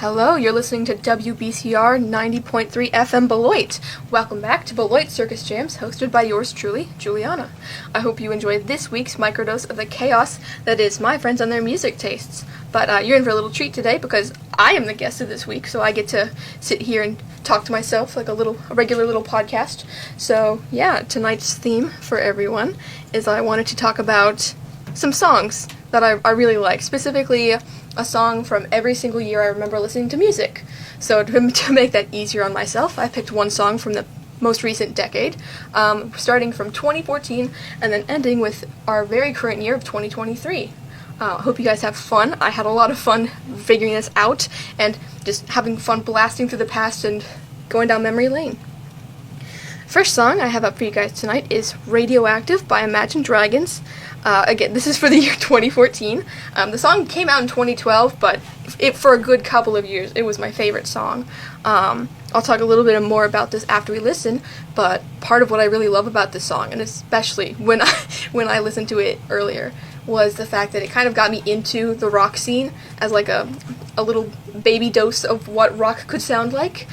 Hello, you're listening to WBCR 90.3 FM Beloit. Welcome back to Beloit Circus Jams, hosted by yours truly, Julianna. I hope you enjoyed this week's microdose of the chaos that is my friends and their music tastes. But you're in for a little treat today because I am the guest of this week, so I get to sit here and talk to myself like a regular little podcast. So yeah, tonight's theme for everyone is I wanted to talk about some songs that I really like, specifically a song from every single year I remember listening to music. So to make that easier on myself, I picked one song from the most recent decade, starting from 2014 and then ending with our very current year of 2023. I hope you guys have fun. I had a lot of fun figuring this out and just having fun blasting through the past and going down memory lane. First song I have up for you guys tonight is Radioactive by Imagine Dragons. Again, this is for the year 2014. The song came out in 2012, but for a good couple of years, it was my favorite song. I'll talk a little bit more about this after we listen, but part of what I really love about this song, and especially when I listened to it earlier, was the fact that it kind of got me into the rock scene as like a little baby dose of what rock could sound like.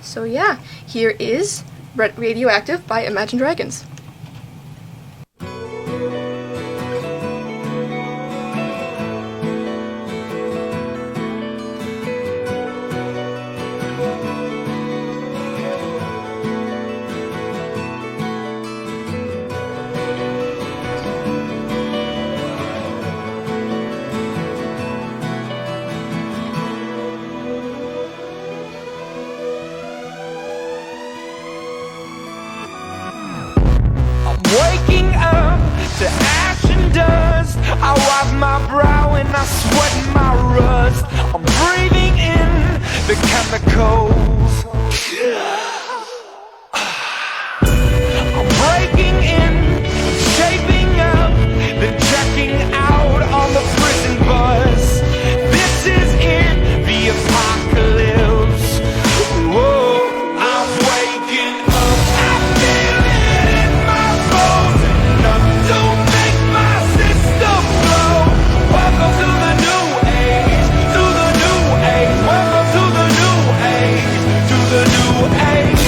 So yeah, here is Radioactive by Imagine Dragons. Waking up to ash and dust, I wipe my brow and I sweat my rust. I'm breathing in the chemicals. I'm breaking in, shaping up, then checking out on the prison bus. This is it, the apocalypse. Whoa, I'm waking up, I feel it in my bones, enough to make my system blow. Welcome to the new age, to the new age. Welcome to the new age, to the new age.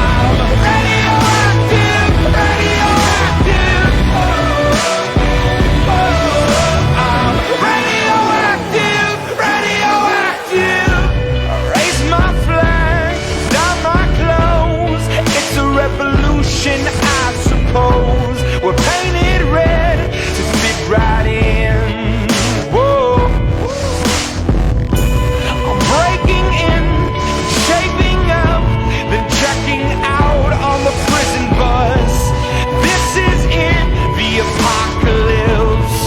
I'm radioactive, radioactive. I'm radioactive, radioactive. Raise my flag, down my clothes. It's a revolution, I suppose. We're painted red to fit right in. Whoa. I'm breaking in, shaping up, then checking out on the prison bus. This is it, the apocalypse.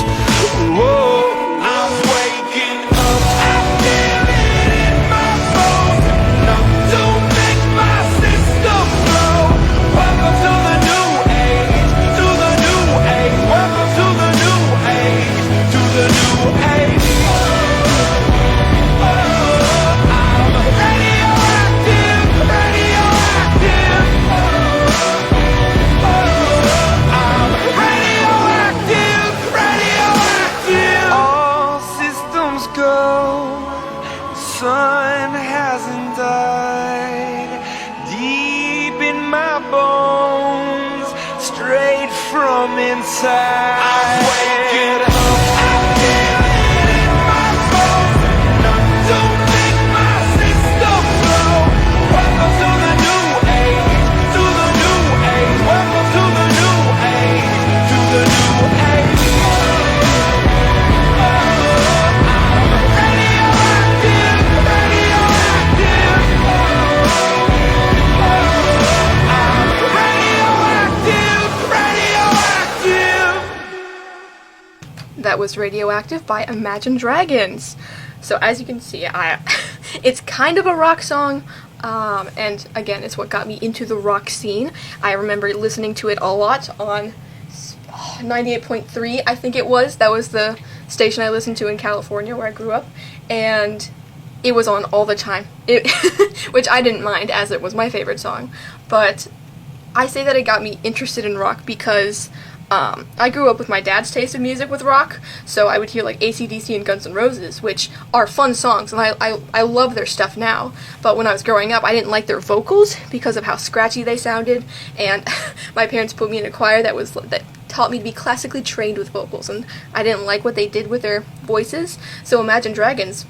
Whoa, I'm waking up, I feel it in my bones, enough to make my system blow. Welcome to the new age, to the new age. Welcome to the new age, to the new age. I'm radioactive, radioactive. I'm radioactive, radioactive. All systems go. The sun hasn't died. Deep in my bones, straight from inside. I'm waking up, I feel it in my bones, enough to make my system blow. Welcome to the new age, to the new age. Welcome to the new age, to the new age. I'm radioactive, radioactive. I'm radioactive, radioactive. That was Radioactive by Imagine Dragons. So as you can see, it's kind of a rock song, and again, it's what got me into the rock scene. I remember listening to it a lot on 98.3, I think it was. That was the station I listened to in California where I grew up, and it was on all the time, which I didn't mind as it was my favorite song. But I say that it got me interested in rock because I grew up with my dad's taste of music with rock, so I would hear like AC/DC and Guns N' Roses, which are fun songs, and I love their stuff now. But when I was growing up, I didn't like their vocals because of how scratchy they sounded, and my parents put me in a choir that taught me to be classically trained with vocals, and I didn't like what they did with their voices. So Imagine Dragons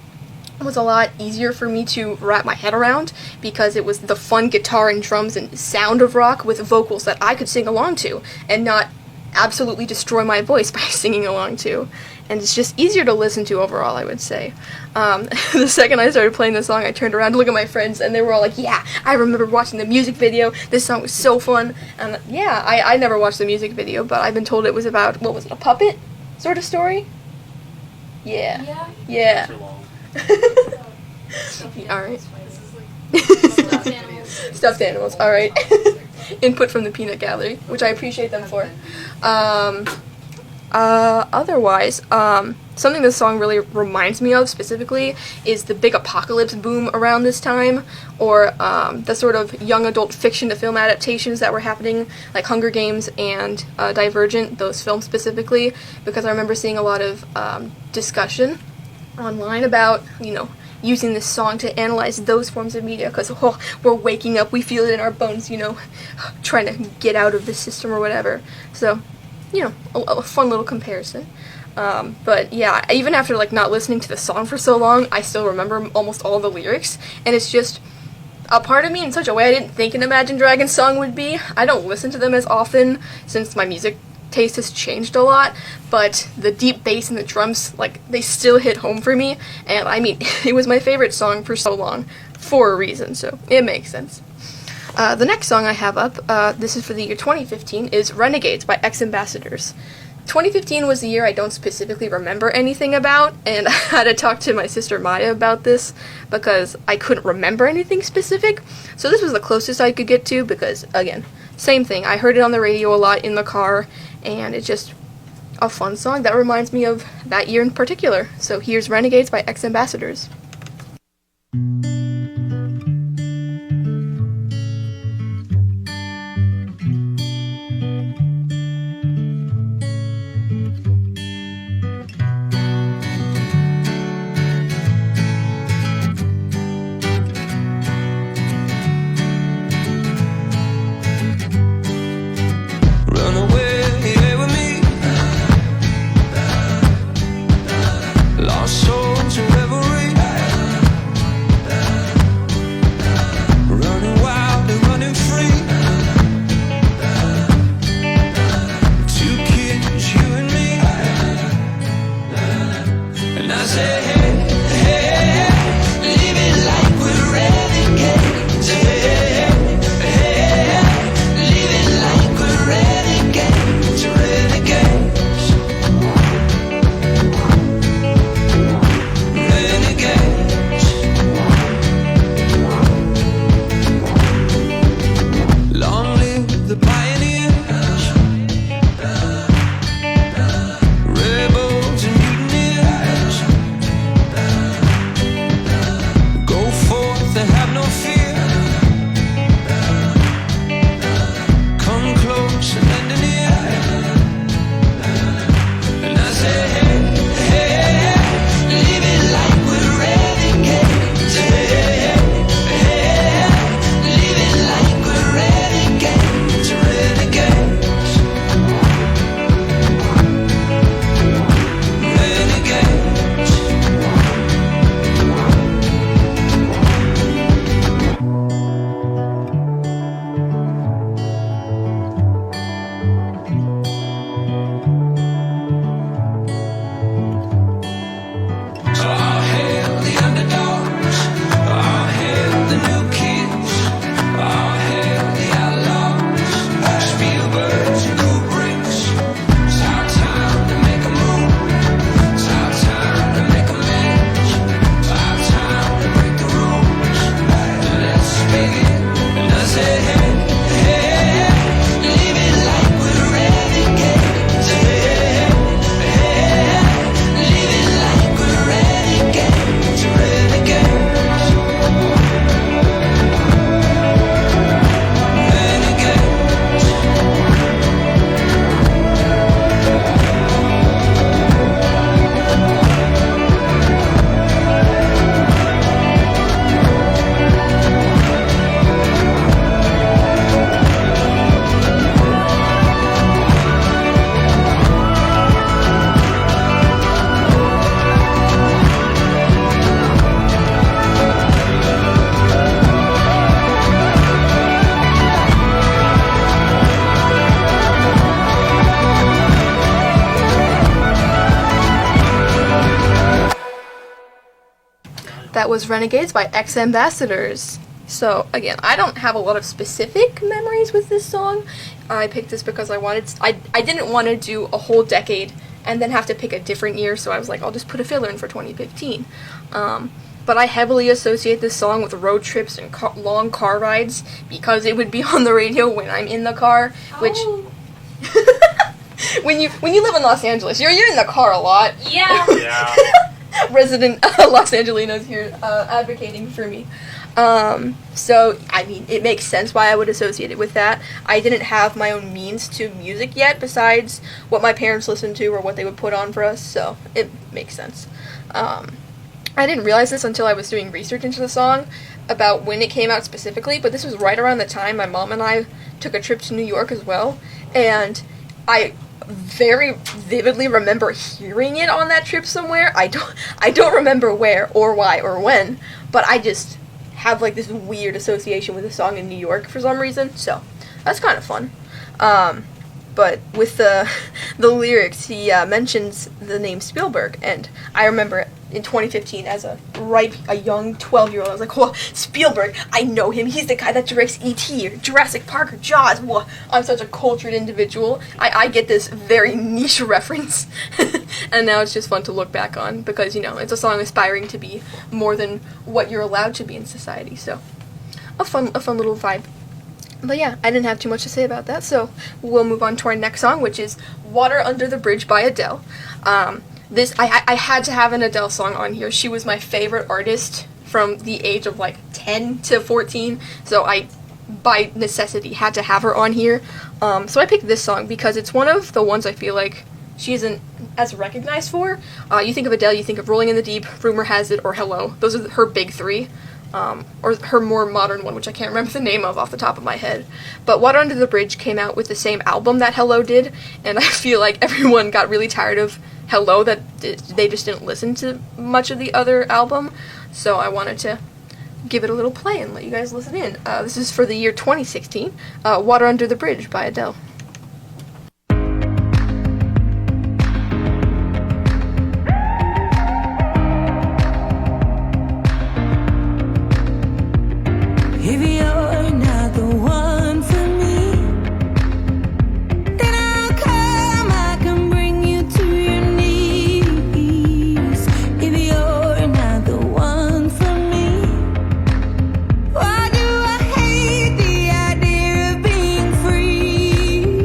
was a lot easier for me to wrap my head around because it was the fun guitar and drums and sound of rock with vocals that I could sing along to and not absolutely destroy my voice by singing along to. And it's just easier to listen to overall, I would say. The second I started playing the song, I turned around to look at my friends, and they were all like, yeah, I remember watching the music video, this song was so fun. And yeah, I never watched the music video, but I've been told it was about, what was it, a puppet sort of story? Yeah. Yeah. Alright. Stuffed animals, alright. Input from the peanut gallery, which I appreciate them for. Otherwise, something this song really reminds me of specifically is the big apocalypse boom around this time, or the sort of young adult fiction to film adaptations that were happening, like Hunger Games and Divergent, those films specifically, because I remember seeing a lot of discussion online about, using this song to analyze those forms of media, because we're waking up, we feel it in our bones, trying to get out of the system or whatever. So, a fun little comparison. But yeah, even after not listening to the song for so long, I still remember almost all the lyrics, and it's just a part of me in such a way I didn't think an Imagine Dragons song would be. I don't listen to them as often since my music taste has changed a lot, but the deep bass and the drums, they still hit home for me, and I mean, it was my favorite song for so long, for a reason, so it makes sense. The next song I have up, this is for the year 2015, is Renegades by Ex-Ambassadors. 2015 was the year I don't specifically remember anything about, and I had to talk to my sister Maya about this because I couldn't remember anything specific, so this was the closest I could get to because, again, same thing, I heard it on the radio a lot in the car, and it's just a fun song that reminds me of that year in particular. So here's Renegades by Ex-Ambassadors. That was Renegades by Ex Ambassadors. So, again, I don't have a lot of specific memories with this song. I picked this because I didn't want to do a whole decade and then have to pick a different year, so I was like, I'll just put a filler in for 2015. But I heavily associate this song with road trips and long car rides because it would be on the radio when I'm in the car, which... when you live in Los Angeles, you're in the car a lot. Yeah. Yeah. Resident Los Angelinos here advocating for me. So, I mean, it makes sense why I would associate it with that. I didn't have my own means to music yet, besides what my parents listened to or what they would put on for us, so it makes sense. I didn't realize this until I was doing research into the song about when it came out specifically, but this was right around the time my mom and I took a trip to New York as well, and I very vividly remember hearing it on that trip somewhere. I don't remember where or why or when, but I just have like this weird association with the song in New York for some reason, so that's kind of fun. But with the lyrics, he mentions the name Spielberg, and I remember in 2015 as a young 12-year-old, I was like, "Whoa, Spielberg! I know him. He's the guy that directs E.T. or Jurassic Park or Jaws." Whoa, I'm such a cultured individual. I get this very niche reference, and now it's just fun to look back on because it's a song aspiring to be more than what you're allowed to be in society. So, a fun little vibe. But yeah, I didn't have too much to say about that, so we'll move on to our next song, which is Water Under the Bridge by Adele. I had to have an Adele song on here. She was my favorite artist from the age of like 10 to 14, so I, by necessity, had to have her on here. So I picked this song because it's one of the ones I feel like she isn't as recognized for. You think of Adele, you think of Rolling in the Deep, Rumor Has It, or Hello. Those are her big three. Or her more modern one, which I can't remember the name of off the top of my head. But Water Under the Bridge came out with the same album that Hello did, and I feel like everyone got really tired of Hello, that they just didn't listen to much of the other album, so I wanted to give it a little play and let you guys listen in. This is for the year 2016, Water Under the Bridge by Adele. If you're not the one for me, then I'll come, I can bring you to your knees. If you're not the one for me, why do I hate the idea of being free?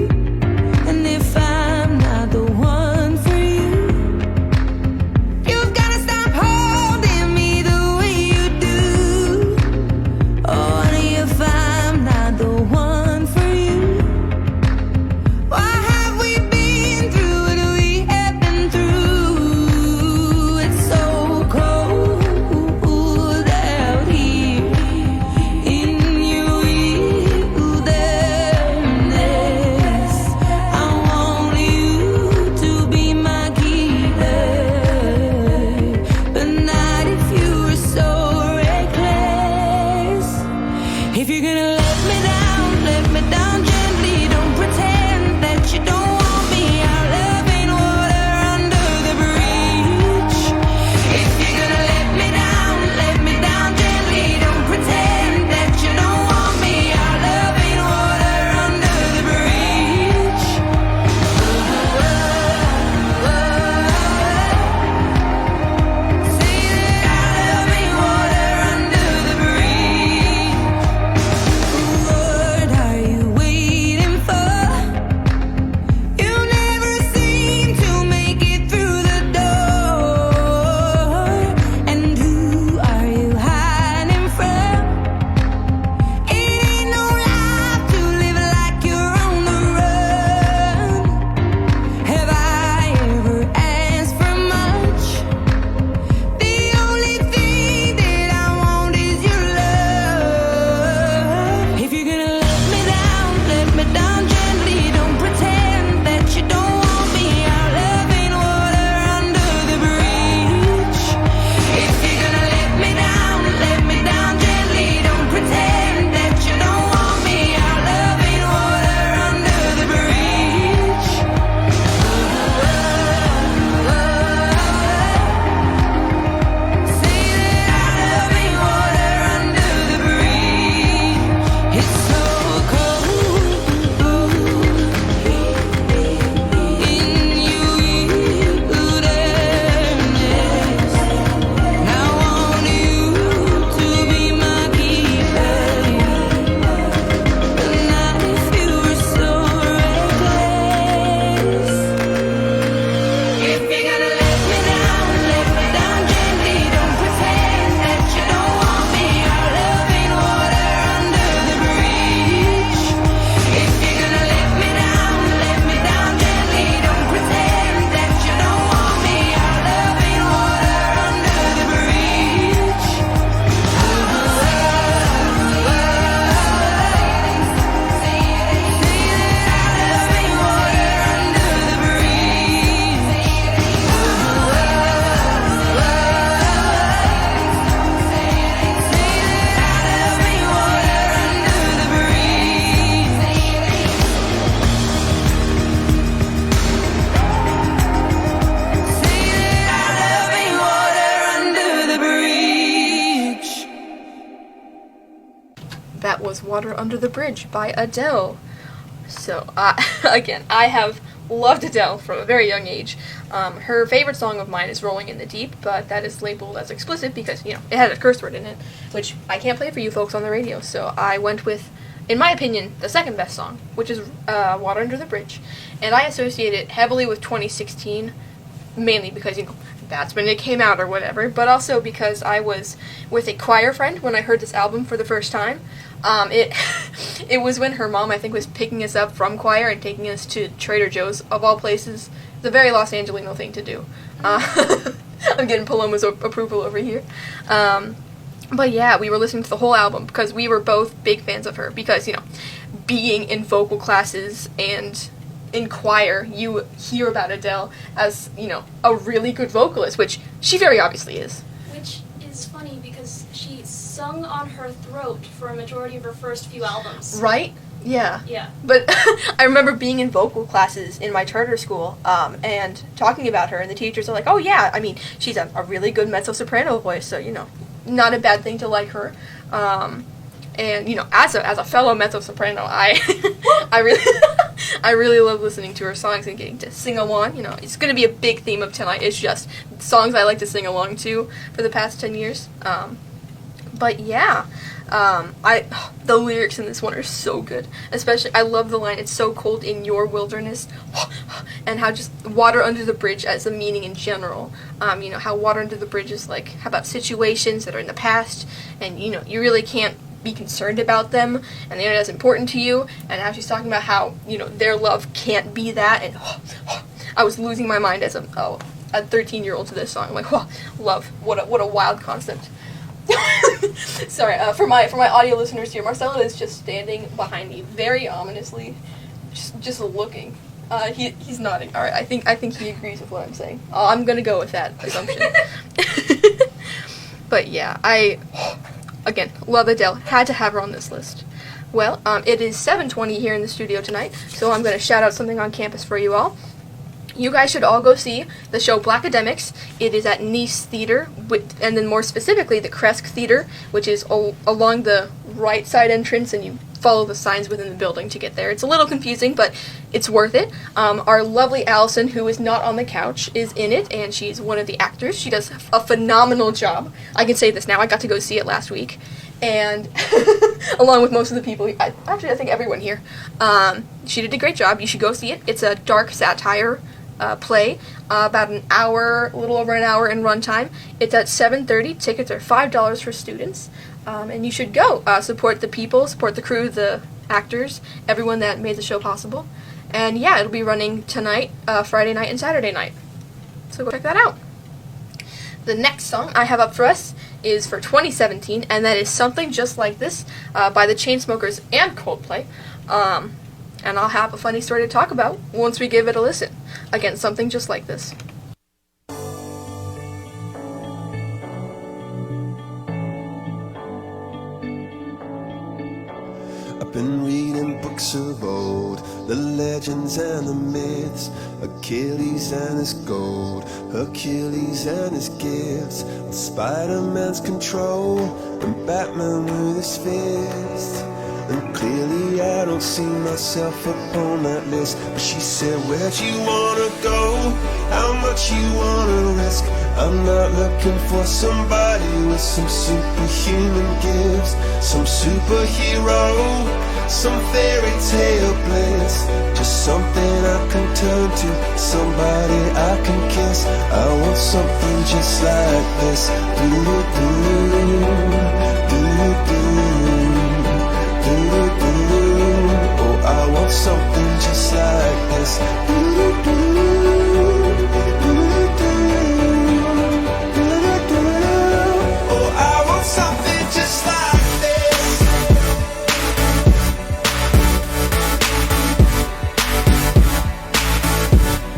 that was Water Under the Bridge by Adele. So, again, I have loved Adele from a very young age. Her favorite song of mine is Rolling in the Deep, but that is labeled as explicit because, it had a curse word in it, which I can't play for you folks on the radio. So I went with, in my opinion, the second best song, which is Water Under the Bridge. And I associate it heavily with 2016, mainly because, that's when it came out or whatever, but also because I was with a choir friend when I heard this album for the first time. It was when her mom, I think, was picking us up from choir and taking us to Trader Joe's, of all places. It's a very Los Angelino thing to do. I'm getting Paloma's approval over here. But yeah, we were listening to the whole album because we were both big fans of her. Because, being in vocal classes and in choir, you hear about Adele as, a really good vocalist, which she very obviously is. Which is funny because she sung on her throat for a majority of her first few albums. Right? Yeah. Yeah. But I remember being in vocal classes in my charter school and talking about her, and the teachers are like, oh yeah, I mean, she's a really good mezzo-soprano voice, so, not a bad thing to like her. And, as a fellow mezzo-soprano, I really love listening to her songs and getting to sing along. It's going to be a big theme of tonight. It's just songs I like to sing along to for the past 10 years. But yeah, the lyrics in this one are so good. Especially, I love the line, "It's so cold in your wilderness," and how just water under the bridge as a meaning in general. How water under the bridge is like about situations that are in the past, and you really can't be concerned about them, and they're not as important to you. And now she's talking about how their love can't be that, and I was losing my mind as a 13-year-old to this song. I'm like, love, what a wild concept. Sorry, for my audio listeners here, Marcelo is just standing behind me very ominously, just looking. He's nodding. All right, I think he agrees with what I'm saying. I'm gonna go with that assumption. But yeah, again, love Adele. Had to have her on this list. Well, it is 7:20 here in the studio tonight, so I'm going to shout out something on campus for you all. You guys should all go see the show Black Academics. It is at Nice Theater, and then more specifically the Kresk Theater, which is along the right side entrance, and you follow the signs within the building to get there. It's a little confusing, but it's worth it. Our lovely Allison, who is not on the couch, is in it, and she's one of the actors. She does a phenomenal job. I can say this now. I got to go see it last week, and along with most of the people, I think everyone here, she did a great job. You should go see it. It's a dark satire play, about a little over an hour in runtime. It's at 7:30. Tickets are $5 for students. And you should go. Support the people, support the crew, the actors, everyone that made the show possible. And yeah, it'll be running tonight, Friday night, and Saturday night. So go check that out. The next song I have up for us is for 2017, and that is Something Just Like This by the Chainsmokers and Coldplay. And I'll have a funny story to talk about once we give it a listen. Again, Something Just Like This. Been reading books of old, the legends and the myths, Achilles and his gold, Hercules and his gifts, and Spider-Man's control, and Batman with his fist. And clearly I don't see myself upon that list. But she said, where'd you wanna go? How much you wanna risk? I'm not looking for somebody with some superhuman gifts, some superhero, some fairy tale bliss. Just something I can turn to, somebody I can kiss. I want something just like this. Do-do-do, do-do-do. Oh, I want something just like this. Oh, I want something just like this.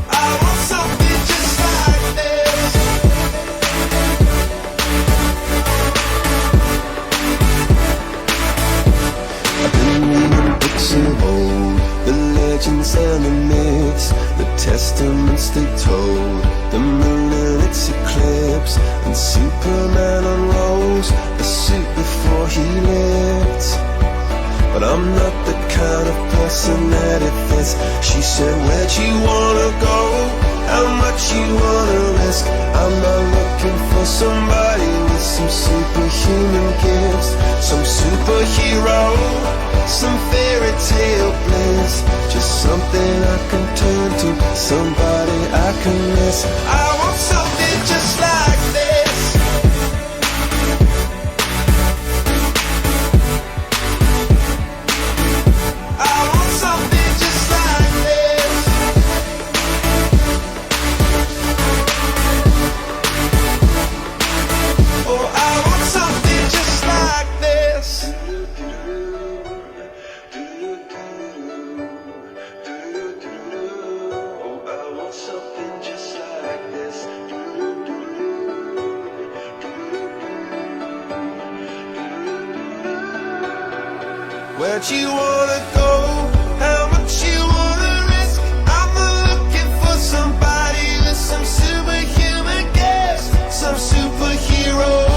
I want something just like this. I've been reading books of old, the legends and the myths, the testaments they told, the moon and its eclipse, and Superman unrolls the suit before he lived. I'm not the kind of person that it fits. She said, where'd you wanna go? How much you wanna risk? I'm not looking for somebody with some superhuman gifts, some superhero, some fairy tale bliss. Just something I can turn to, somebody I can miss. I want something just like this. I want something just like this. Oh, I want something just like this. Oh, I want something just like this. Where'd you wanna go? How much you wanna risk? I'm not looking for somebody with some superhuman gifts, some superhero,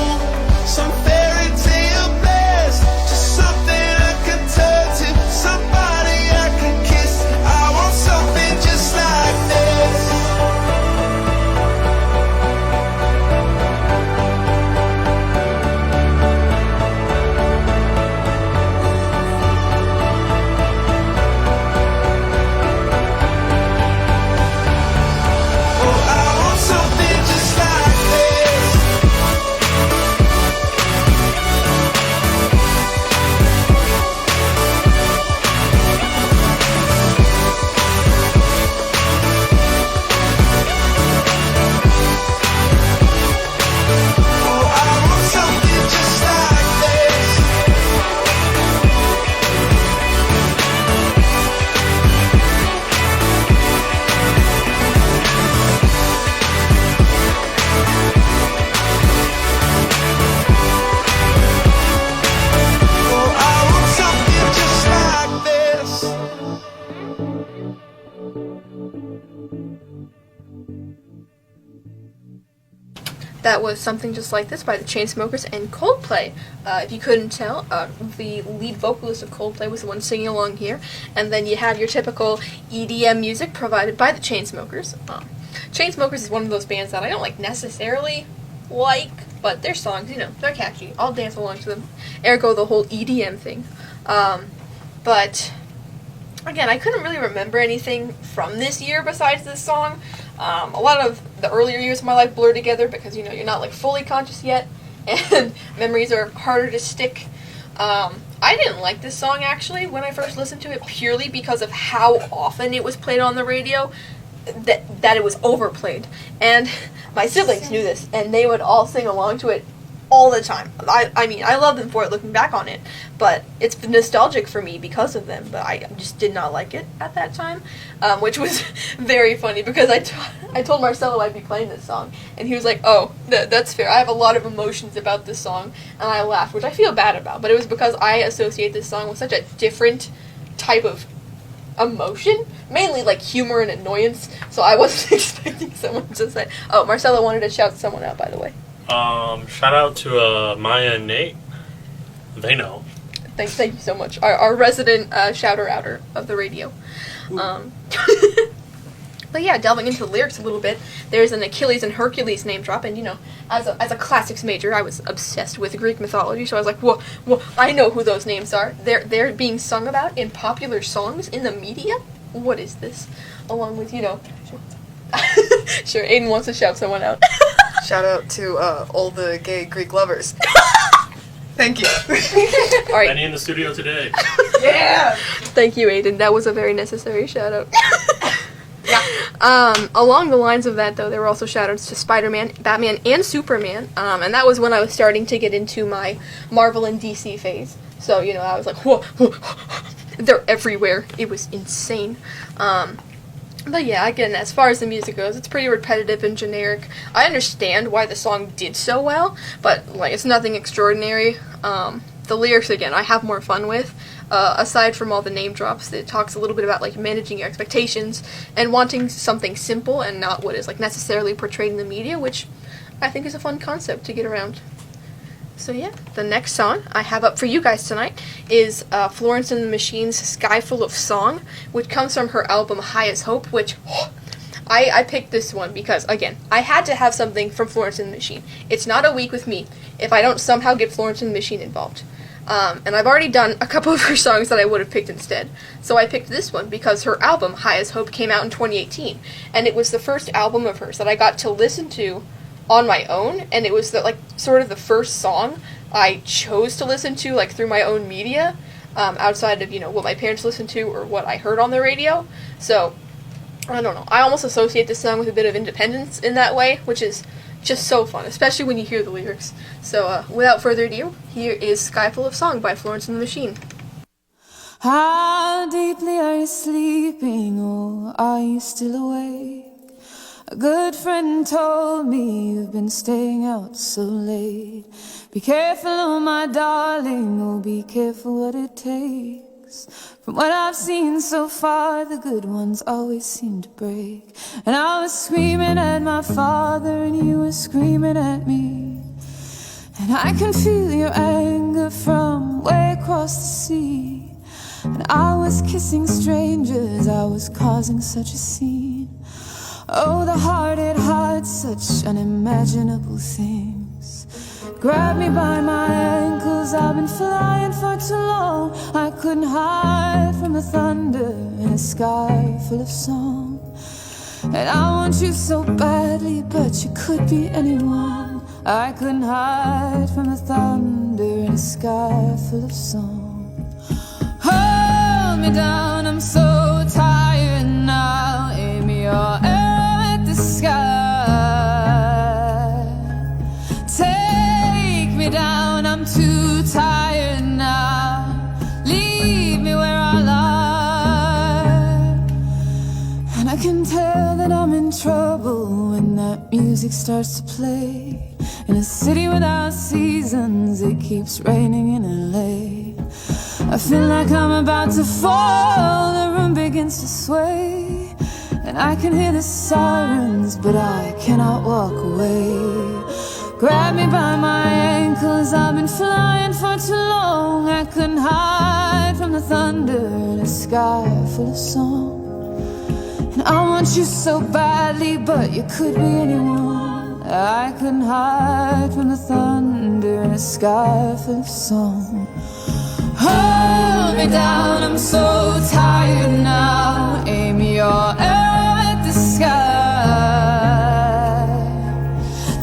some fairy tale bliss. Just something I can turn to, somebody I can kiss. I want something just like this. Oh, I want something just like this. Oh, I want something just like this. Oh, I want something just like this. That was Something Just Like This by the Chainsmokers and Coldplay. If you couldn't tell, the lead vocalist of Coldplay was the one singing along here, and then you have your typical EDM music provided by the Chainsmokers. Chainsmokers is one of those bands that I don't necessarily like, but their songs, they're catchy. I'll dance along to them. Ergo the whole EDM thing. But again, I couldn't really remember anything from this year besides this song. A lot of the earlier years of my life blur together because, you're not, fully conscious yet, and memories are harder to stick. I didn't like this song, actually, when I first listened to it, purely because of how often it was played on the radio, that it was overplayed. And my siblings knew this, and they would all sing along to it all the time. I mean, I love them for it looking back on it, but it's nostalgic for me because of them, but I just did not like it at that time, which was very funny because I told Marcelo I'd be playing this song, and he was like, oh, that's fair, I have a lot of emotions about this song, and I laughed, which I feel bad about, but it was because I associate this song with such a different type of emotion, mainly humor and annoyance, so I wasn't expecting someone to say, oh, Marcelo wanted to shout someone out, by the way. Shout out to Maya and Nate. They know. Thank you so much. Our resident shouter-outer of the radio. But yeah, delving into the lyrics a little bit, there's an Achilles and Hercules name drop, and as a classics major, I was obsessed with Greek mythology, so I was like, whoa, I know who those names are. They're being sung about in popular songs in the media? What is this? Along with, Sure, Aiden wants to shout someone out. Shout out to all the gay Greek lovers. Thank you. All right. Benny in the studio today. Yeah! Thank you, Aiden. That was a very necessary shout out. Along the lines of that, though, there were also shout-outs to Spider-Man, Batman, and Superman, and that was when I was starting to get into my Marvel and DC phase. So, I was like, whoa, they're everywhere. It was insane. But yeah, again, as far as the music goes, it's pretty repetitive and generic. I understand why the song did so well, but, it's nothing extraordinary. The lyrics, again, I have more fun with. Aside from all the name drops, it talks a little bit about, managing your expectations and wanting something simple and not what is, necessarily portrayed in the media, which I think is a fun concept to get around. So yeah, the next song I have up for you guys tonight is Florence and the Machine's Sky Full of Song, which comes from her album High as Hope, which I picked this one because, again, I had to have something from Florence and the Machine. It's not a week with me if I don't somehow get Florence and the Machine involved. And I've already done a couple of her songs that I would have picked instead. So I picked this one because her album, High as Hope, came out in 2018. And it was the first album of hers that I got to listen to on my own. And it was sort of the first song I chose to listen to, like, through my own media, outside of, what my parents listened to or what I heard on the radio. So, I don't know. I almost associate this song with a bit of independence in that way, which is just so fun, especially when you hear the lyrics. So, without further ado, here is Sky Full of Song by Florence and the Machine. How deeply are you sleeping, or are you still awake? A good friend told me you've been staying out so late. Be careful, oh my darling, oh be careful what it takes. From what I've seen so far, the good ones always seem to break. And I was screaming at my father, and you were screaming at me. And I can feel your anger from way across the sea. And I was kissing strangers, I was causing such a scene. Oh, the heart, it hides such unimaginable things. Grab me by my ankles, I've been flying for too long. I couldn't hide from the thunder in a sky full of song. And I want you so badly, but you could be anyone. I couldn't hide from the thunder in a sky full of song. Hold me down, I'm so tired now. Aim your arrow at the sky. Take me down, I'm too tired now. Leave me where I lie. And I can tell that I'm in trouble when that music starts to play. In a city without seasons, it keeps raining in LA. I feel like I'm about to fall, the room begins to sway. And I can hear the sirens, but I cannot walk away. Grab me by my ankles, I've been flying for too long. I couldn't hide from the thunder in a sky full of song. And I want you so badly, but you could be anyone. I couldn't hide from the thunder in a sky full of song. Hold me down, I'm so tired now. Aim your arrow at the sky.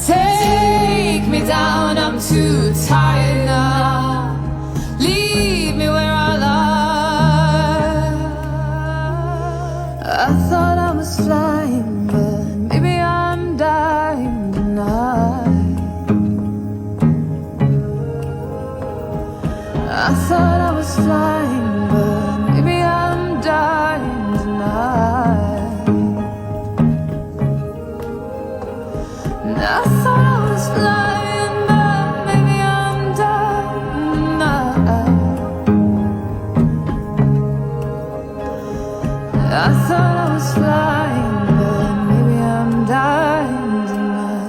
Take me down, I'm too tired now. Leave me where I lie. I thought I was flying, but maybe I'm dying tonight. I thought I was flying, but maybe I'm dying tonight. And I thought I was flying, but maybe I'm dying tonight. I thought I was flying, but maybe I'm dying tonight.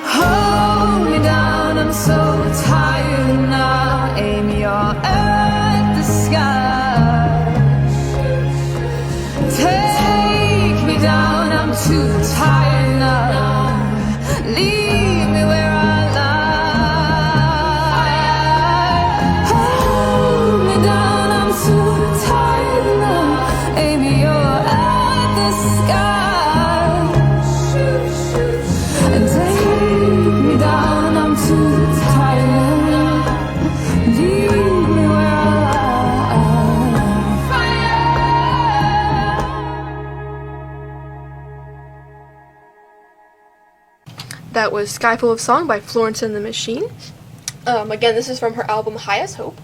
Hold me down, I'm so tired now. Aim your arrow at the sky. Take me down, I'm too tired now. Leave me where I lie. Hold me down, I'm too tired now. Aim your arrow at the sky. And take me down, I'm too tired now. Leave me where I That was Sky Full of Song by Florence and the Machine. Again, this is from her album High as Hope,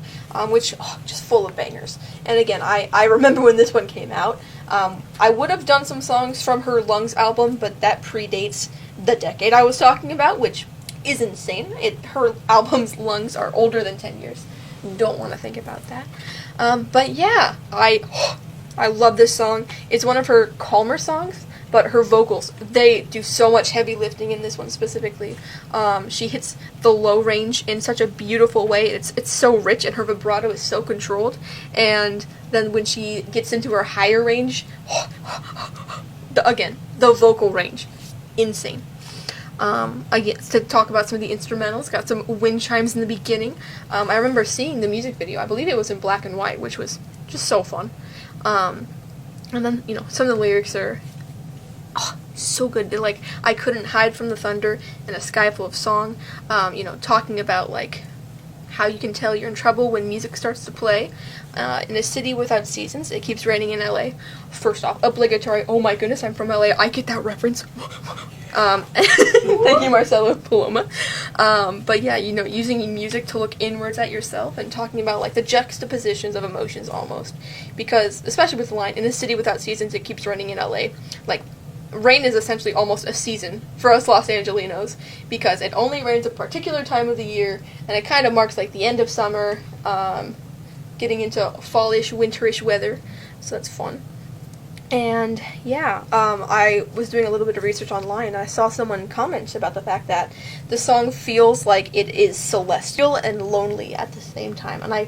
which, just full of bangers. And again, I remember when this one came out. I would have done some songs from her Lungs album, but that predates the decade I was talking about, which is insane. Her album's Lungs are older than 10 years. Don't want to think about that. But yeah, I love this song. It's one of her calmer songs. but her vocals, they do so much heavy lifting in this one specifically. She hits the low range in such a beautiful way. It's so rich, and her vibrato is so controlled. And then when she gets into her higher range, the vocal range, insane. Again, to talk about some of the instrumentals, got some wind chimes in the beginning. I remember seeing the music video. I believe it was in black and white, which was just so fun. And then, some of the lyrics are so good. They're like, I couldn't hide from the thunder in a sky full of song. Talking about, like, how you can tell you're in trouble when music starts to play. In a city without seasons, it keeps raining in LA. First off, obligatory, oh my goodness, I'm from LA, I get that reference. Thank you, Marcelo Paloma. But yeah, using music to look inwards at yourself and talking about, like, the juxtapositions of emotions almost. Because, especially with the line, in a city without seasons, it keeps raining in LA. Like, rain is essentially almost a season for us Los Angelinos, because it only rains a particular time of the year, and it kind of marks, like, the end of summer, getting into fallish, winterish weather, so that's fun. And yeah, I was doing a little bit of research online, and I saw someone comment about the fact that the song feels like it is celestial and lonely at the same time, and I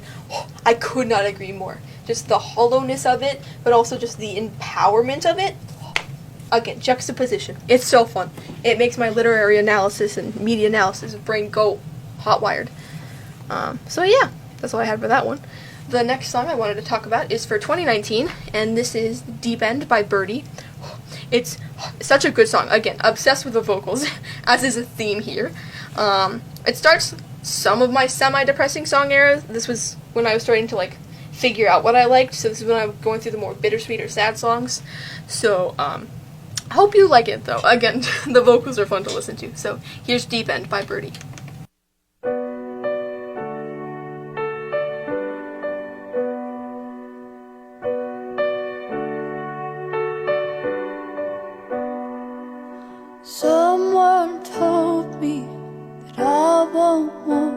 could not agree more. Just the hollowness of it, but also just the empowerment of it. Again, juxtaposition. It's so fun. It makes my literary analysis and media analysis brain go hot-wired. So yeah, that's all I had for that one. The next song I wanted to talk about is for 2019, and this is Deep End by Birdie. It's such a good song. Again, obsessed with the vocals, as is a theme here. It starts some of my semi-depressing song era. This was when I was starting to, like, figure out what I liked, so this is when I was going through the more bittersweet or sad songs. So, I hope you like it, though. Again, the vocals are fun to listen to. So, here's Deep End by Birdie. Someone told me that I want more,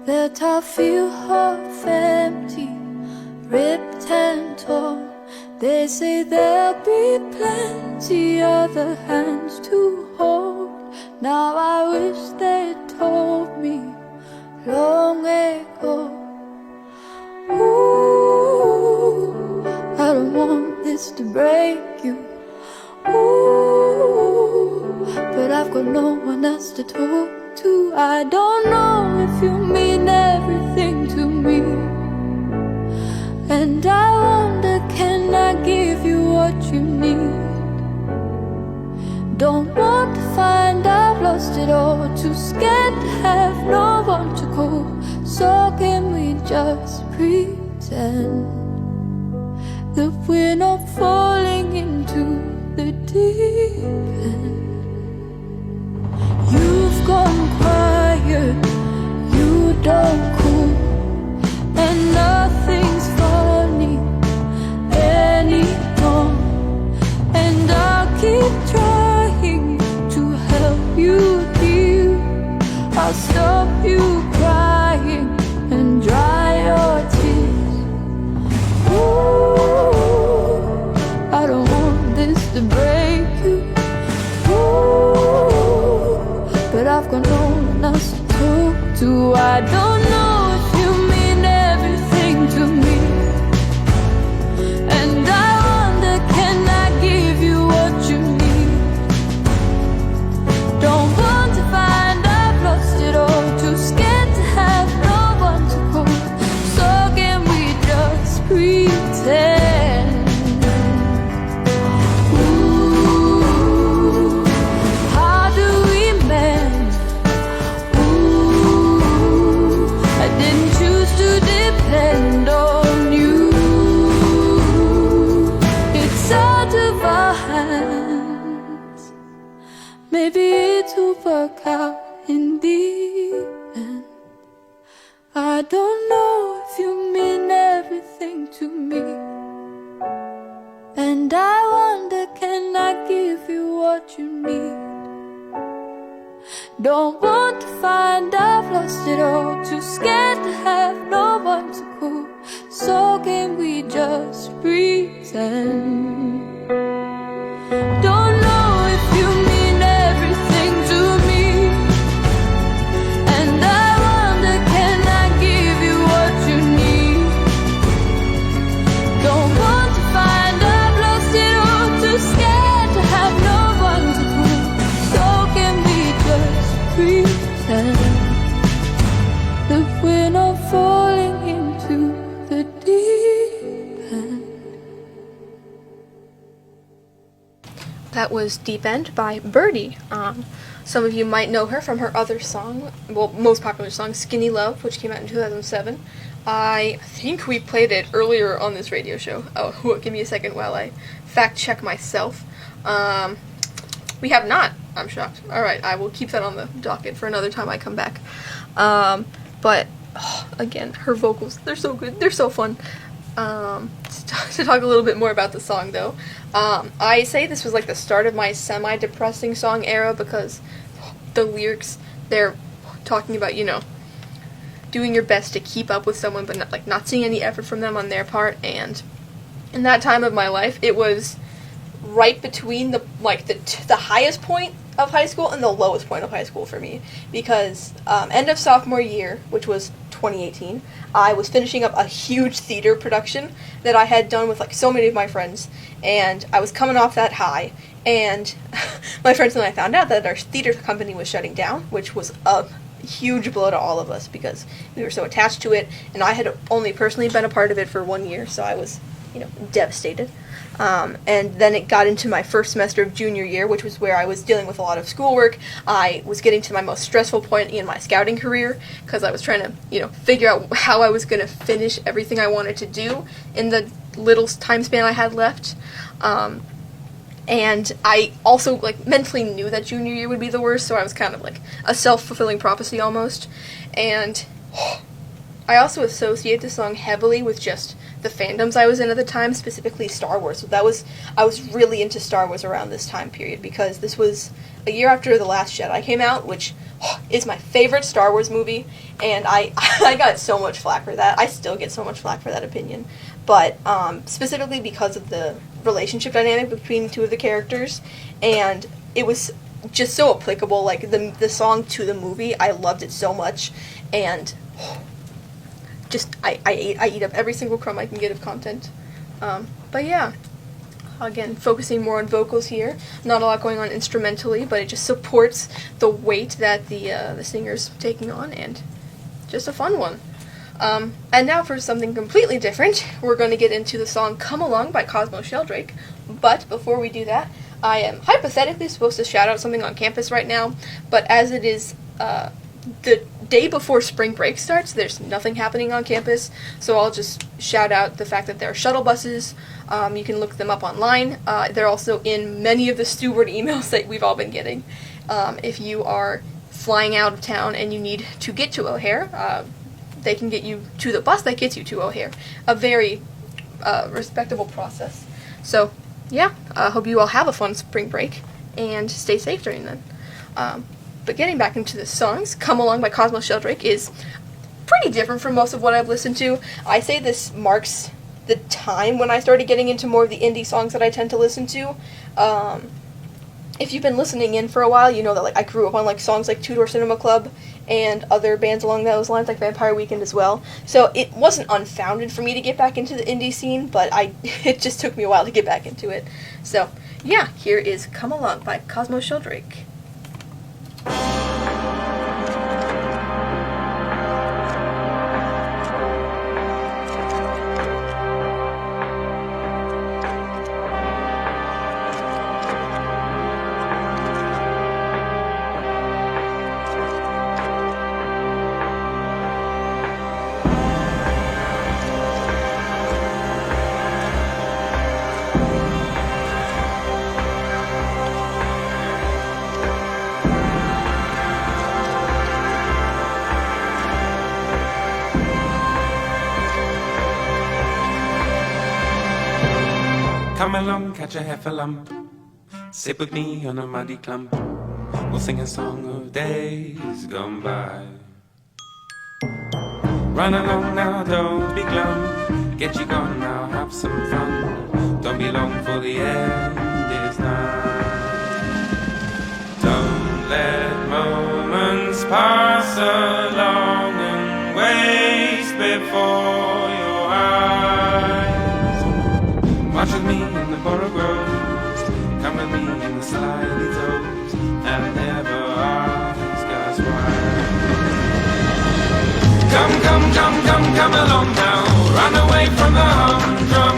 that I feel half empty, ripped and torn. They say there'll be plenty other hands to hold. Now I wish they told me long ago. Ooh, I don't want this to break you. Ooh, but I've got no one else to talk to. I don't know if you mean everything to me, and I wonder, can I give you what you need? Don't want to find I've lost it all, too scared to have no one to call. So can we just pretend that we're not falling into the deep end? You've gone quiet, you don't cool, and nothing's funny anymore. And I'll keep trying to help you heal. I'll stop you crying and dry your tears. Ooh, I don't want this to break you. Ooh, but I've got no one else to talk to. I don't know if you mean everything to me, and I wonder, can I give you what you need? Don't want to find I've lost it all, too scared to have no one to call. So can we just pretend? Ooh, how do we mend? Ooh, I didn't choose to depend on you. It's out of our hands. Maybe it'll work out in the end. I don't know if you mean everything to me, and I wonder, can I give you what you need? Don't want to find I've lost it all, too scared to have no one to call. So can we just pretend? Don't was Deep End by Birdie. Some of you might know her from her other song, well, most popular song, Skinny Love, which came out in 2007. I think we played it earlier on this radio show. Oh, give me a second while I fact check myself. We have not. I'm shocked. Alright, I will keep that on the docket for another time I come back. But, again, her vocals, they're so good. They're so fun. To talk a little bit more about the song, though, I say this was like the start of my semi-depressing song era because the lyrics, they're talking about, doing your best to keep up with someone but not seeing any effort from them on their part, and in that time of my life, it was right between the highest point of high school and the lowest point of high school for me, because end of sophomore year, which was 2018, I was finishing up a huge theater production that I had done with so many of my friends, and I was coming off that high, and my friends and I found out that our theater company was shutting down, which was a huge blow to all of us because we were so attached to it, and I had only personally been a part of it for 1 year, so I was, devastated. And then it got into my first semester of junior year, which was where I was dealing with a lot of schoolwork. I was getting to my most stressful point in my scouting career because I was trying to, figure out how I was going to finish everything I wanted to do in the little time span I had left. And I also, mentally knew that junior year would be the worst, so I was kind of a self-fulfilling prophecy almost. And I also associate this song heavily with just the fandoms I was in at the time, specifically Star Wars. So I was really into Star Wars around this time period because this was a year after The Last Jedi came out, which is my favorite Star Wars movie, and I got so much flack for that. I still get so much flack for that opinion. But specifically because of the relationship dynamic between two of the characters, and it was just so applicable, the song to the movie. I loved it so much, and I eat up every single crumb I can get of content. But yeah, again, focusing more on vocals here. Not a lot going on instrumentally, but it just supports the weight that the singer's taking on, and just a fun one. And now for something completely different, we're going to get into the song Come Along by Cosmo Sheldrake. But before we do that, I am hypothetically supposed to shout out something on campus right now, but as it is the day before spring break starts, there's nothing happening on campus, so I'll just shout out the fact that there are shuttle buses. You can look them up online. They're also in many of the steward emails that we've all been getting. If you are flying out of town and you need to get to O'Hare, they can get you to the bus that gets you to O'Hare. A very respectable process. So, yeah, I hope you all have a fun spring break, and stay safe during that. But getting back into the songs, Come Along by Cosmo Sheldrake is pretty different from most of what I've listened to. I say this marks the time when I started getting into more of the indie songs that I tend to listen to. If you've been listening in for a while, you know that I grew up on songs like Two Door Cinema Club and other bands along those lines, like Vampire Weekend as well. So it wasn't unfounded for me to get back into the indie scene, but it just took me a while to get back into it. So yeah, here is Come Along by Cosmo Sheldrake. Come along, catch a heifer lump, sit with me on a muddy clump. We'll sing a song of days gone by. Run along now, don't be glum. Get you gone now, have some fun. Don't be long for the end is nigh. Don't let moments pass along and waste before your eyes. March with me in the borough groves, come with me in the slimy toes, and never ask us why. Come along now, run away from the humdrum.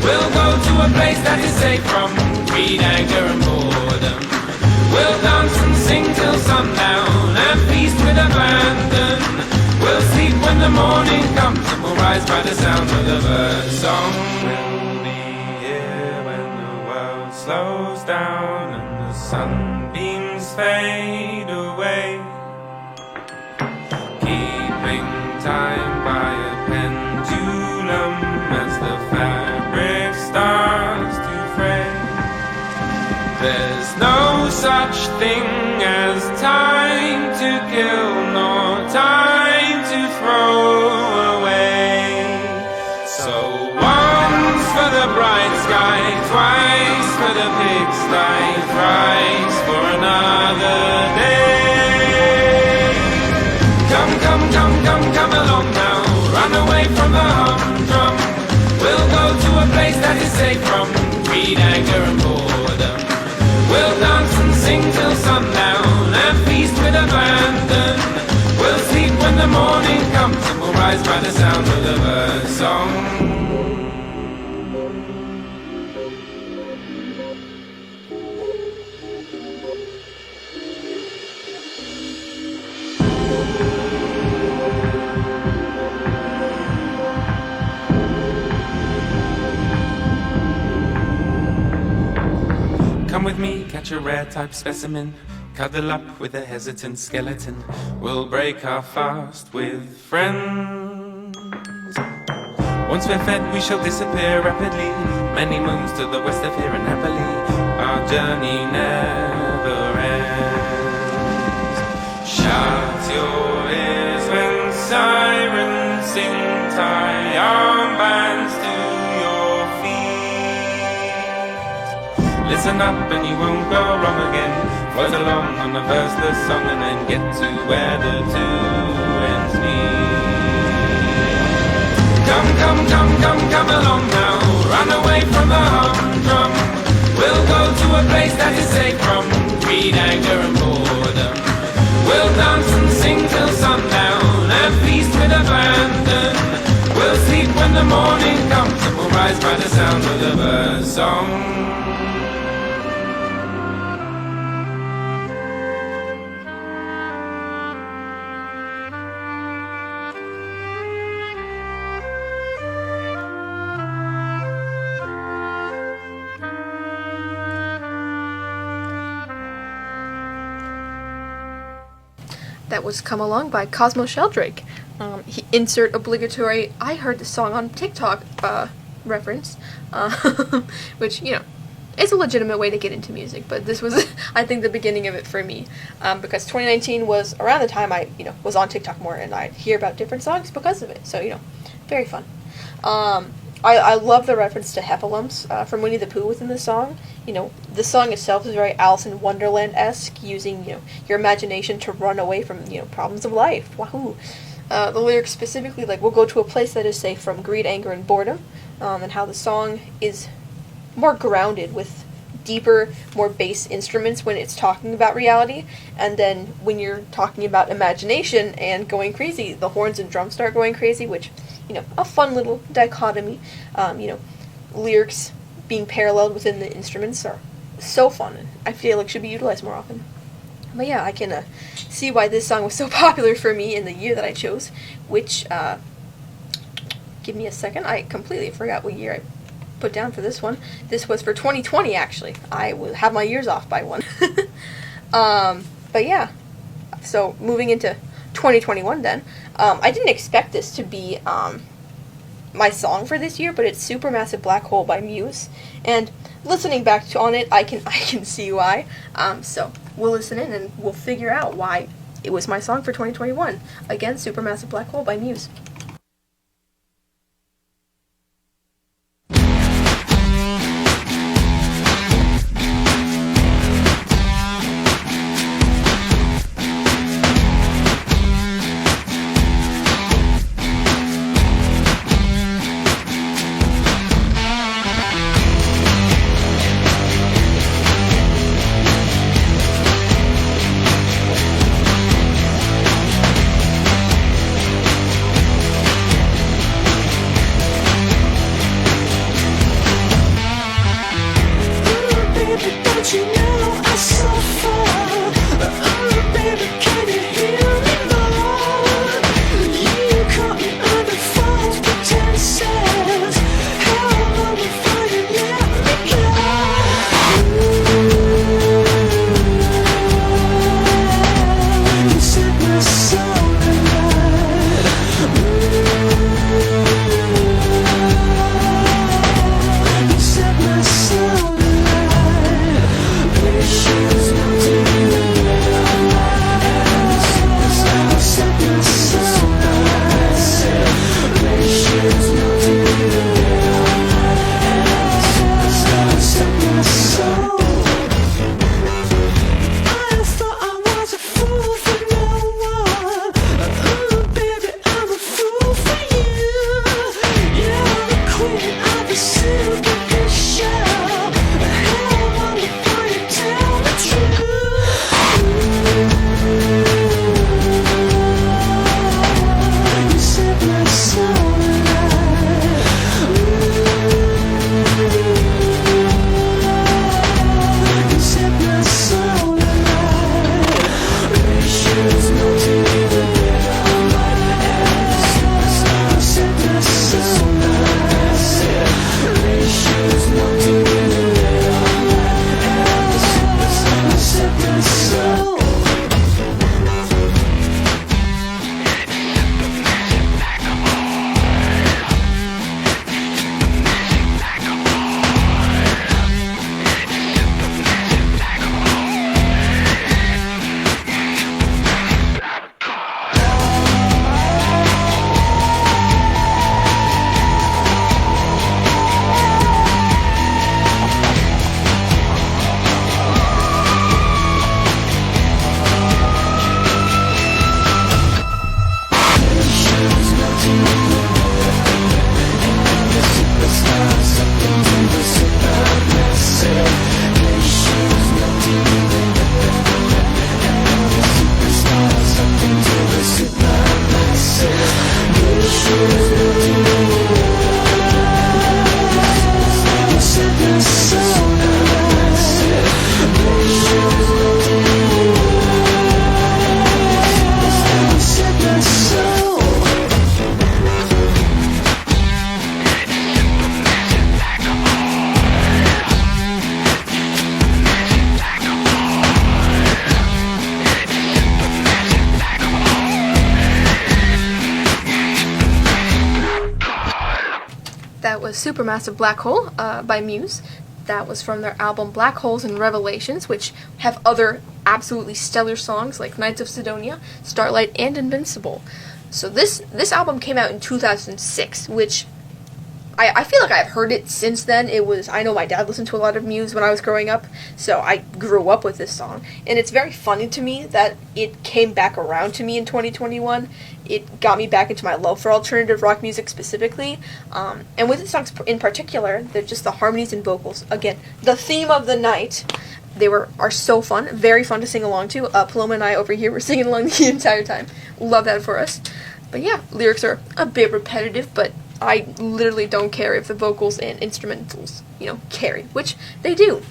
We'll go to a place that is safe from greed, anger and boredom. We'll dance and sing till sundown and feast with abandon. We'll sleep when the morning comes and we'll rise by the sound of the bird song. We'll be here when the world slows down and the sunbeams fade away, keeping time by a pendulum as the fabric starts to fray. There's no such thing as time to kill nor time to throw away. So once for the bright sky, twice for the pigsty, thrice for another day. Come, come, come, come, come along now, run away from the humdrum. We'll go to a place that is safe from greed, anger and boredom. We'll dance and sing till sundown and feast with abandon. We'll sleep when the morning comes and we'll rise by the sound of the bird song. Come with me, catch a rare type specimen, cuddle up with a hesitant skeleton. We'll break our fast with friends. Once we're fed, we shall disappear rapidly. Many moons to the west of here and happily our journey never ends. Shut your ears when sirens sing, tie armbands to your feet. Listen up and you won't go wrong again. Float along on the verseless song and then get to where the two ends meet. Come, come, come, come, come along now, run away from the humdrum. We'll go to a place that is safe from greed, anger and boredom. We'll dance and sing till sundown and feast with abandon. We'll sleep when the morning comes and we'll rise by the sound of the bird song. That was Come Along by Cosmo Sheldrake. Insert obligatory I heard the song on TikTok reference, which, you know, is a legitimate way to get into music, but this was, I think, the beginning of it for me, because 2019 was around the time I, was on TikTok more, and I'd hear about different songs because of it, so, very fun. I love the reference to heffalumps from Winnie the Pooh within the song. The song itself is very Alice in Wonderland-esque, using, your imagination to run away from, problems of life. Wahoo! The lyrics specifically, we'll go to a place that is safe from greed, anger, and boredom, and how the song is more grounded with deeper, more bass instruments when it's talking about reality, and then when you're talking about imagination and going crazy, the horns and drums start going crazy, which, a fun little dichotomy. Lyrics being paralleled within the instruments are so fun, and I feel like should be utilized more often. But yeah, I can see why this song was so popular for me in the year that I chose, which, give me a second, I completely forgot what year I put down for this one. This was for 2020, actually. I will have my years off by one. But yeah, so moving into 2021 then, I didn't expect this to be my song for this year, but it's Supermassive Black Hole by Muse, and listening back on it, I can see why. So we'll listen in and we'll figure out why it was my song for 2021. Again, Supermassive Black Hole by Muse. Supermassive Black Hole by Muse. That was from their album Black Holes and Revelations, which have other absolutely stellar songs like Knights of Sidonia, Starlight, and Invincible. So this album came out in 2006, which I feel like I've heard it since then. I know my dad listened to a lot of Muse when I was growing up, so I grew up with this song. And it's very funny to me that it came back around to me in 2021. It got me back into my love for alternative rock music specifically. And with the songs in particular, they're just the harmonies and vocals. Again, the theme of the night, are so fun, very fun to sing along to. Paloma and I over here were singing along the entire time. Love that for us. But yeah, lyrics are a bit repetitive, but I literally don't care if the vocals and instrumentals, carry, which they do.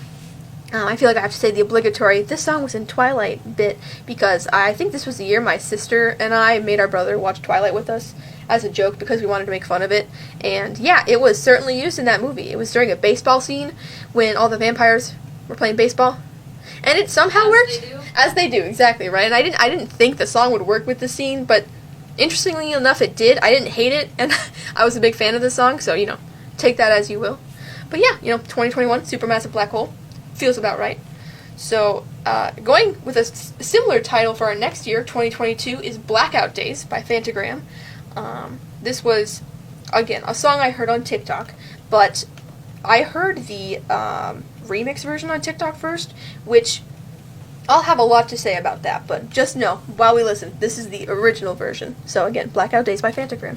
I feel like I have to say the obligatory, this song was in Twilight bit, because I think this was the year my sister and I made our brother watch Twilight with us as a joke because we wanted to make fun of it. And yeah, it was certainly used in that movie. It was during a baseball scene when all the vampires were playing baseball. And it somehow worked. As they do, exactly, right? And I didn't think the song would work with the scene, but interestingly enough, it did. I didn't hate it, and I was a big fan of the song, so, take that as you will. But yeah, 2021, Supermassive Black Hole, feels about right. So, going with a similar title for our next year, 2022, is Blackout Days by Phantogram. This was, again, a song I heard on TikTok, but I heard the remix version on TikTok first, which I'll have a lot to say about that, but just know, while we listen, this is the original version. So again, Blackout Days by Phantogram.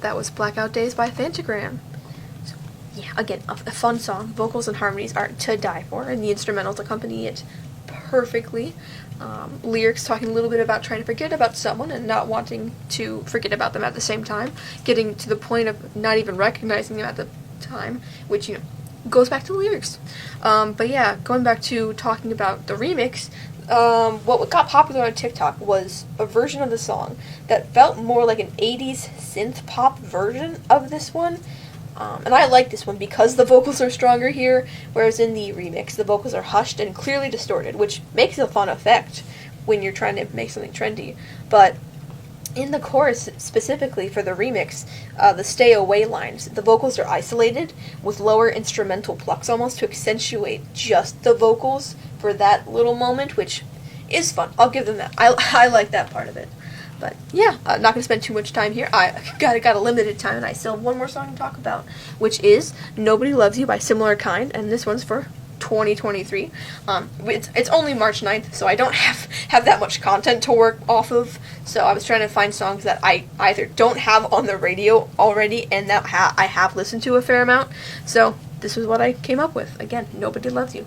That was Blackout Days by Fantagram. So, yeah, again, a fun song. Vocals and harmonies are to die for, and the instrumentals accompany it perfectly. Lyrics talking a little bit about trying to forget about someone and not wanting to forget about them at the same time, getting to the point of not even recognizing them at the time, which, goes back to the lyrics. But yeah, going back to talking about the remix, what got popular on TikTok was a version of the song that felt more like an 80s synth pop version of this one. And I like this one because the vocals are stronger here, whereas in the remix, the vocals are hushed and clearly distorted, which makes a fun effect when you're trying to make something trendy. But in the chorus, specifically for the remix, the stay away lines, the vocals are isolated with lower instrumental plucks almost to accentuate just the vocals for that little moment, which is fun. I'll give them that. I like that part of it. But yeah, I'm not going to spend too much time here. I got a limited time, and I still have one more song to talk about, which is Nobody Loves You by Similar Kind, and this one's for 2023. It's only March 9th, so I don't have that much content to work off of, so I was trying to find songs that I either don't have on the radio already and that I have listened to a fair amount, so this is what I came up with. Again, Nobody Loves You.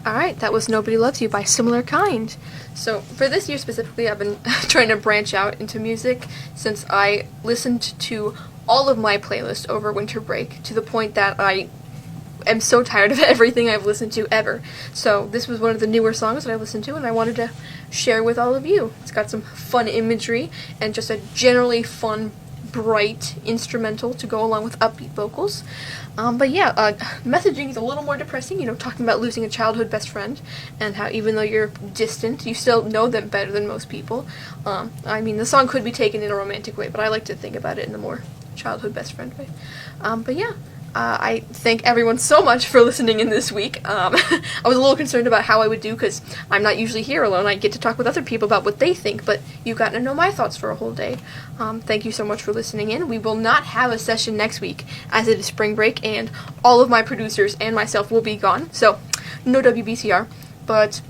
Alright, that was Nobody Loves You by Similar Kind. So, for this year specifically, I've been trying to branch out into music since I listened to all of my playlist over winter break to the point that I am so tired of everything I've listened to ever. So, this was one of the newer songs that I listened to and I wanted to share with all of you. It's got some fun imagery and just a generally fun bright instrumental to go along with upbeat vocals. Messaging is a little more depressing, talking about losing a childhood best friend and how even though you're distant, you still know them better than most people. The song could be taken in a romantic way, but I like to think about it in the more childhood best friend way. I thank everyone so much for listening in this week. I was a little concerned about how I would do because I'm not usually here alone. I get to talk with other people about what they think, but you've gotten to know my thoughts for a whole day. Thank you so much for listening in. We will not have a session next week as it is spring break and all of my producers and myself will be gone, so no WBCR. But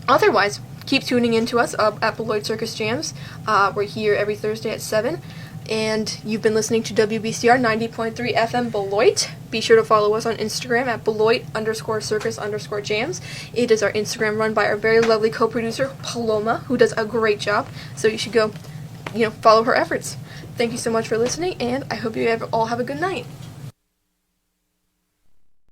otherwise, keep tuning in to us at Beloit Circus Jams. We're here every Thursday at 7. And you've been listening to WBCR 90.3 FM Beloit. Be sure to follow us on Instagram at Beloit_Circus_Jams. It is our Instagram run by our very lovely co-producer, Paloma, who does a great job. So you should go, follow her efforts. Thank you so much for listening, and I hope you all have a good night.